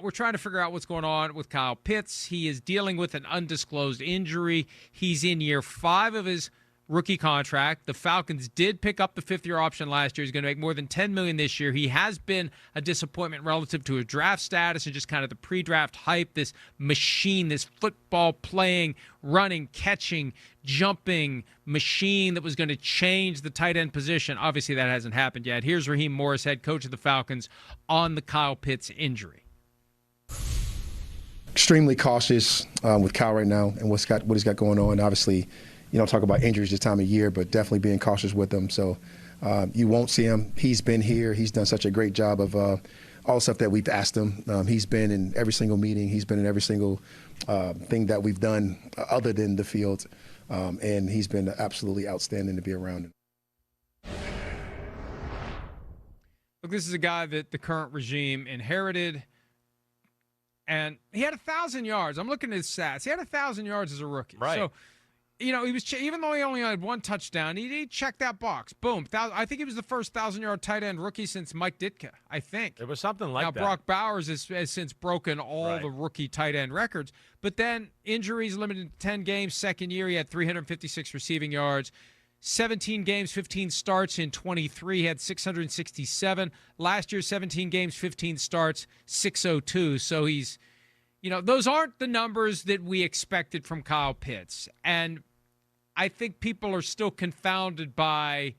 We're trying to figure out what's going on with Kyle Pitts. He is dealing with an undisclosed injury. He's in year 5 of his rookie contract. The Falcons did pick up the 5th-year option last year. He's going to make more than $10 million this year. He has been a disappointment relative to his draft status and just kind of the pre-draft hype, this machine, this football-playing, running, catching, jumping machine that was going to change the tight end position. Obviously, that hasn't happened yet. Here's Raheem Morris, head coach of the Falcons, on the Kyle Pitts injury. Extremely cautious with Kyle right now and what he's got going on. Obviously, you don't talk about injuries this time of year, but definitely being cautious with him. So you won't see him. He's been here. He's done such a great job of all the stuff that we've asked him. He's been in every single meeting. He's been in every single thing that we've done other than the field. And he's been absolutely outstanding to be around. Look, this is a guy that the current regime inherited. And he had 1,000 yards. I'm looking at his stats. He had 1,000 yards as a rookie. Right. So, he was even though he only had 1 touchdown, he checked that box. Boom. I think he was the first 1,000-yard tight end rookie since Mike Ditka, I think. It was something like that. Now, Brock Bowers has since broken all the rookie tight end records. But then injuries limited to 10 games. Second year, he had 356 receiving yards. 17 games, 15 starts in 23. He had 667. Last year, 17 games, 15 starts, 602. So he's, those aren't the numbers that we expected from Kyle Pitts. And I think people are still confounded by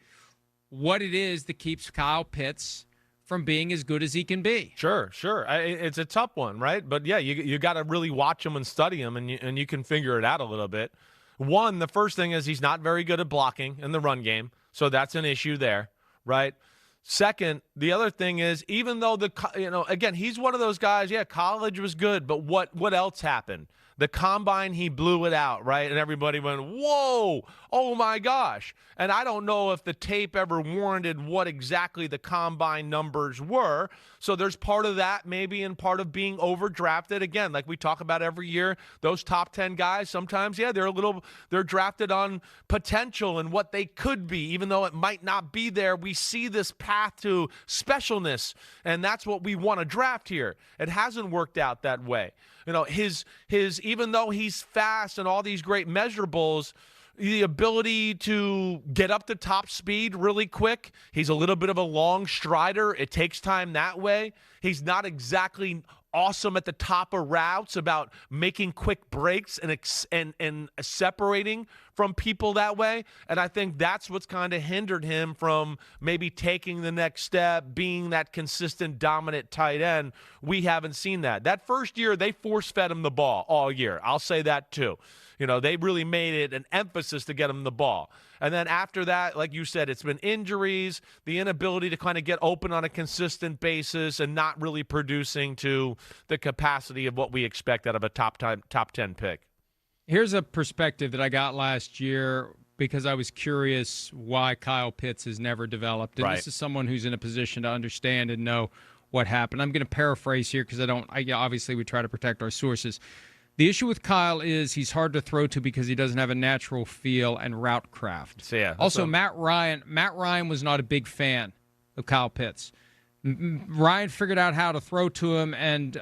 what it is that keeps Kyle Pitts from being as good as he can be. Sure. It's a tough one, right? But, yeah, you got to really watch him and study him, and you can figure it out a little bit. One, the first thing is he's not very good at blocking in the run game, so that's an issue there, right? Second, the other thing is, even though again, he's one of those guys, yeah, college was good, but what else happened? The combine, he blew it out, right? And everybody went, whoa, oh my gosh. And I don't know if the tape ever warranted what exactly the combine numbers were. So there's part of that maybe and part of being overdrafted. Again, like we talk about every year, those top 10 guys, sometimes, yeah, they're drafted on potential and what they could be, even though it might not be there. We see this path to specialness, and that's what we want to draft here. It hasn't worked out that way. His even though he's fast and all these great measurables, the ability to get up to top speed really quick. He's a little bit of a long strider. It takes time that way. He's not exactly awesome at the top of routes about making quick breaks and separating from people that way. And I think that's what's kind of hindered him from maybe taking the next step, being that consistent, dominant tight end. We haven't seen that. That first year, they force-fed him the ball all year. I'll say that too. They really made it an emphasis to get him the ball. And then after that, like you said, it's been injuries, the inability to kind of get open on a consistent basis and not really producing to the capacity of what we expect out of a top 10 pick. Here's a perspective that I got last year because I was curious why Kyle Pitts has never developed. And This is someone who's in a position to understand and know what happened. I'm going to paraphrase here because obviously we try to protect our sources. The issue with Kyle is he's hard to throw to because he doesn't have a natural feel and route craft. So, yeah, also, Matt Ryan was not a big fan of Kyle Pitts. Ryan figured out how to throw to him and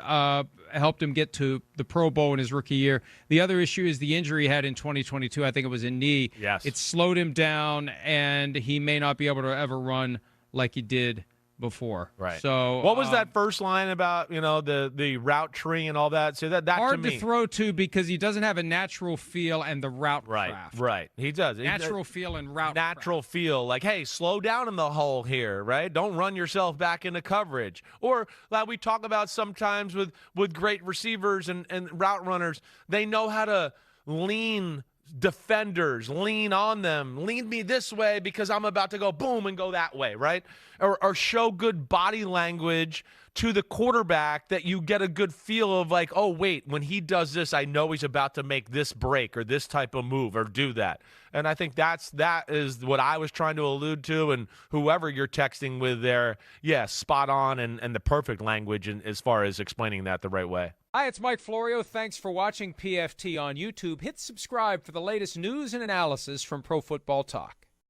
helped him get to the Pro Bowl in his rookie year. The other issue is the injury he had in 2022. I think it was a knee. Yes. It slowed him down, and he may not be able to ever run like he did before. Right. So what was that first line about, the route tree and all that? So that hard to me, to throw to because he doesn't have a natural feel and the route craft. Right. He does. Natural feel and route Natural craft. feel. Like, hey, slow down in the hole here, right? Don't run yourself back into coverage. Or like we talk about sometimes with great receivers and route runners, they know how to lean defenders, lean on them, lean me this way because I'm about to go boom and go that way, right? Or show good body language to the quarterback that you get a good feel of like, oh, wait, when he does this, I know he's about to make this break or this type of move or do that. And I think that is what I was trying to allude to, and whoever you're texting with there, yeah, spot on and the perfect language as far as explaining that the right way. Hi, it's Mike Florio. Thanks for watching PFT on YouTube. Hit subscribe for the latest news and analysis from Pro Football Talk.